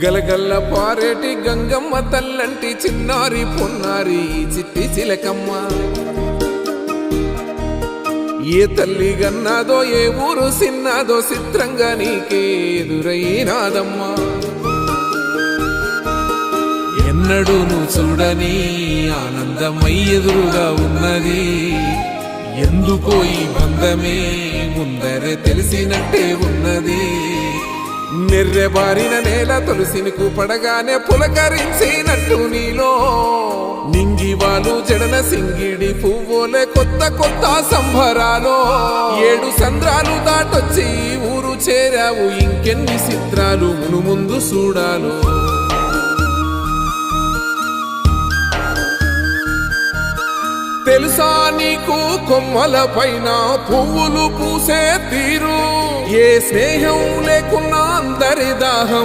గలగల్ల పారేటి గంగమ్మ తల్లంటి చిన్నారి పొన్నారి చిట్టి చిలకమ్మ ఏ తల్లి గన్నాదో ఏ ఊరు సిన్నాదో చిత్రంగా నీకే ఎదురైనాదమ్మా ఎన్నడూ నువ్వు చూడని ఆనందమై ఎదురుగా ఉన్నది ఎందుకో ఈ బంధమే ముందరే తెలిసినట్టే ఉన్నది నెర్రెబారిన నేల తులసినికు పడగానే పులకరించినట్టు నీలో నింగివాలు జడన సింగిడి పువ్వులే కొత్త కొత్త సంబరాలో 7 సంద్రాలు దాటొచ్చి ఊరు చేరావు ఇంకెన్ని చిత్రాలు మును ముందు చూడాలో తెలుసా నీకు కొమ్మల పైన పువ్వులు పూసే తీరు ఏ స్నేహం లేకున్నా అందరి దాహం